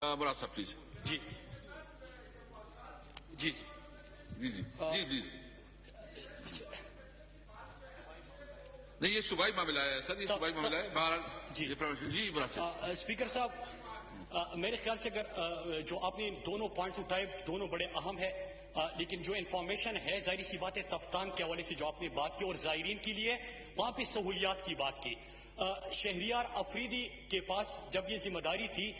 مراد صاحب please. G G G G G please. نہیں یہ صوبائی معاملہ ہے سر، یہ صوبائی معاملہ ہے. بہرحال جی مراد صاحب. اسپیکر صاحب میرے خیال سے اگر جو آپ نے دونوں پوائنٹس اٹھائے دونوں بڑے اہم ہے، لیکن جو انفارمیشن ہے ظاہری سی بات ہے تفتان کے حوالے سے جو آپ نے بات کی اور زائرین کے لیے وہاں پہ سہولیات کی بات کی. شہریار افریدی کے پاس جب یہ ذمہ داری تھی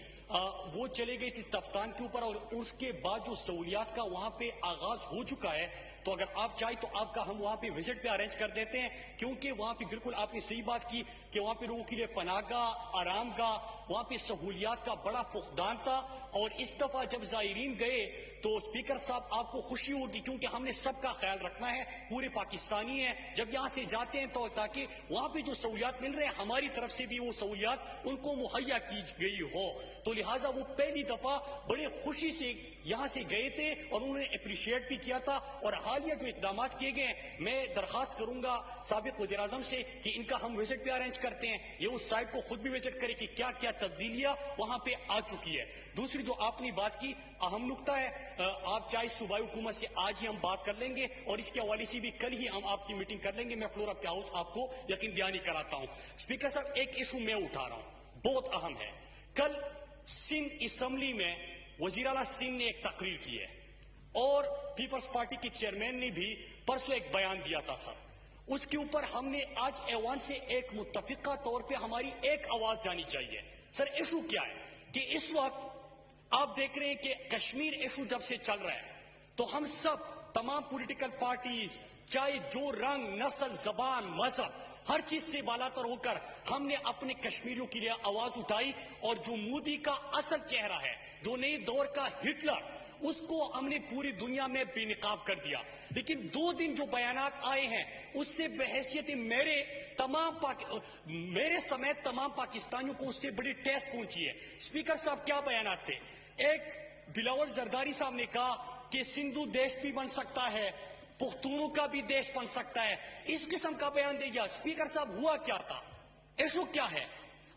وہ چلے گئی تھی تفتان کے اوپر، اور اس کے بعد جو سہولیات کا وہاں پہ آغاز ہو چکا ہے، تو اگر آپ چاہیں تو آپ کا ہم وہاں پہ وزٹ پہ ارینج کر دیتے ہیں، کیونکہ وہاں پہ بالکل آپ نے صحیح بات کی کہ وہاں پہ لوگوں کے لیے پناہ گاہ، آرام گاہ، وہاں پہ سہولیات کا بڑا فقدان تھا. اور اس دفعہ جب زائرین گئے تو اسپیکر صاحب آپ کو خوشی ہوگی، کیونکہ ہم نے سب کا خیال رکھنا ہے، پورے پاکستانی ہیں جب یہاں سے جاتے ہیں تو تاکہ وہاں پہ جو سہولیات مل رہے ہیں ہماری طرف سے بھی وہ سہولیات ان کو مہیا کی گئی ہو. تو لہٰذا وہ پہلی دفعہ بڑے خوشی سے یہاں سے گئے تھے اور انہوں نے اپریشیٹ بھی کیا تھا. اور حالیہ جو اقدامات کیے گئے ہیں میں درخواست کروں گا سابق وزیر اعظم سے کہ ان کا ہم وزٹ پہ ارینج کرتے ہیں، یہ اس سائٹ کو خود بھی وزٹ کرے کہ کیا کیا تبدیلیاں وہاں پہ آ چکی ہے. دوسری جو آپ نے بات کی اہم نقطہ ہے، آپ چاہے صوبائی حکومت سے آج ہی ہم بات کر لیں گے اور اس کے حوالے سے بھی کل ہی ہم آپ کی میٹنگ کر لیں گے. میں فلور آف ہاؤس آپ کو یقین دہانی کراتا ہوں. اسپیکر صاحب ایک ایشو میں اٹھا رہا ہوں بہت اہم ہے. کل سندھ اسمبلی میں وزیر اعلیٰ سندھ نے ایک تقریر کی ہے اور پیپلز پارٹی کے چیئرمین نے بھی پرسوں ایک بیان دیا تھا سر. اس کے اوپر ہم نے آج ایوان سے ایک متفقہ طور پہ ہماری ایک آواز جانی چاہیے. سر ایشو کیا ہے کہ اس وقت آپ دیکھ رہے ہیں کہ کشمیر ایشو جب سے چل رہا ہے تو ہم سب تمام پولیٹیکل پارٹیز چاہے جو رنگ، نسل، زبان، مذہب ہر چیز سے بالاتر ہو کر ہم نے اپنے کشمیریوں کے لیے آواز اٹھائی. اور جو مودی کا اصل چہرہ ہے، جو نئے دور کا ہٹلر، اس کو ہم نے پوری دنیا میں بے نقاب کر دیا. لیکن 2 دن جو بیانات آئے ہیں اس سے بحیثیت میرے سمیت تمام پاکستانیوں کو اس سے بڑی ٹیس پہنچی ہے. اسپیکر صاحب کیا بیانات تھے؟ ایک بلاول زرداری صاحب نے کہا کہ سندھو دیش بھی بن سکتا ہے، پختونوں کا بھی دیش بن سکتا ہے، اس قسم کا بیان دے گیا. اسپیکر صاحب ہوا کیا تھا؟ ایشو کیا ہے؟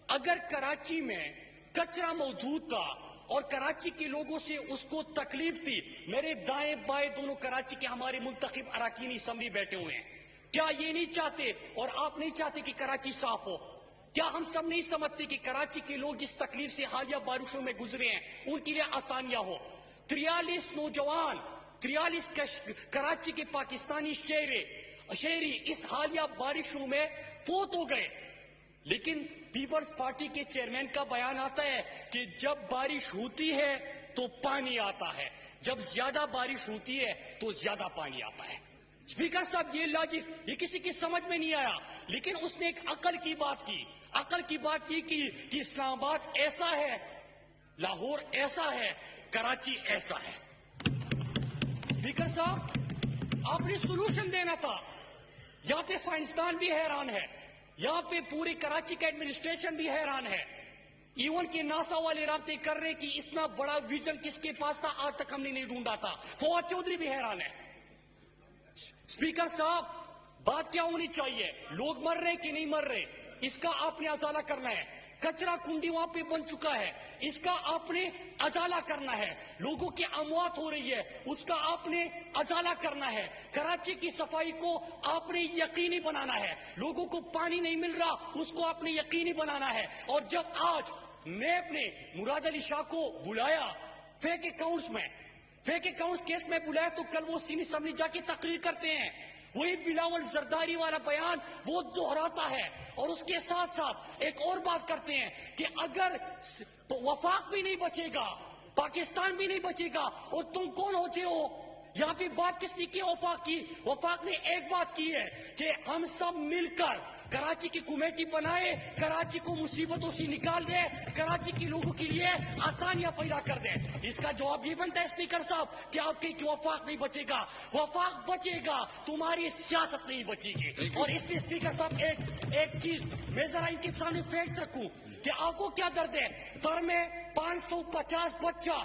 اگر کراچی میں کچرا موجود تھا اور کراچی کے لوگوں سے اس کو تکلیف تھی، میرے دائیں بائیں دونوں کراچی کے ہمارے منتخب اراکین اسمبلی بیٹھے ہوئے ہیں، کیا یہ نہیں چاہتے اور آپ نہیں چاہتے کہ کراچی صاف ہو؟ کیا ہم سب نہیں سمجھتے کہ کراچی کے لوگ جس تکلیف سے حالیہ بارشوں میں گزرے ہیں ان کے لیے آسانیاں ہو؟ 43 نوجوان، 43 کراچی کے پاکستانی شہری اس حالیہ بارشوں میں فوت ہو گئے. لیکن پیپلز پارٹی کے چیئرمین کا بیان آتا ہے کہ جب بارش ہوتی ہے تو پانی آتا ہے، جب زیادہ بارش ہوتی ہے تو زیادہ پانی آتا ہے. اسپیکر صاحب یہ لاجک یہ کسی کی سمجھ میں نہیں آیا، لیکن اس نے ایک عقل کی بات کی. عقل کی بات کی کہ اسلام آباد ایسا ہے، لاہور ایسا ہے، کراچی ایسا ہے. اسپیکر صاحب آپ نے سولوشن دینا تھا. یہاں پہ سائنسدان بھی حیران ہے، یہاں پہ پوری کراچی کا ایڈمنسٹریشن بھی حیران ہے، ایون کہ ناسا والے رابطے کر رہے کہ اتنا بڑا ویژن کس کے پاس تھا آج تک ہم نے نہیں ڈھونڈا تھا. فواد چودھری بھی حیران ہے. اسپیکر صاحب بات کیا ہونی چاہیے؟ لوگ مر رہے کہ نہیں مر رہے اس کا آپ نے ازالہ کرنا ہے. کچرا کنڈی وہاں پہ بن چکا ہے، اس کا آپ نے ازالہ کرنا ہے. لوگوں کی اموات ہو رہی ہے، اس کا آپ نے ازالہ کرنا ہے. کراچی کی صفائی کو آپ نے یقینی بنانا ہے. لوگوں کو پانی نہیں مل رہا اس کو آپ نے یقینی بنانا ہے. اور جب آج میں اپنے مراد علی شاہ کو بلایا فیک اکاؤنٹس کیس میں بلایا تو کل وہ سینی اسمبلی جا کے تقریر کرتے ہیں، وہی بلاول زرداری والا بیان وہ دہراتا ہے. اور اس کے ساتھ ساتھ ایک اور بات کرتے ہیں کہ اگر وفاق بھی نہیں بچے گا، پاکستان بھی نہیں بچے گا، اور تم کون ہوتے ہو؟ یہاں پہ بات کس نے کی؟ وفاق کی. وفاق نے ایک بات کی ہے کہ ہم سب مل کر کراچی کی کمیٹی بنائے، کراچی کو مصیبتوں سے نکال دے، کراچی کے لوگوں کے لیے آسانیاں پیدا کر دے. اس کا جواب یہ بنتا ہے اسپیکر صاحب کہ آپ کہ وفاق نہیں بچے گا. وفاق بچے گا، تمہاری سیاست نہیں بچے گی. اور اس لیے اسپیکر صاحب ایک چیز میں ذرا ان کے سامنے فیکٹس رکھوں کہ آپ کو کیا درد ہے؟ در میں 550 بچہ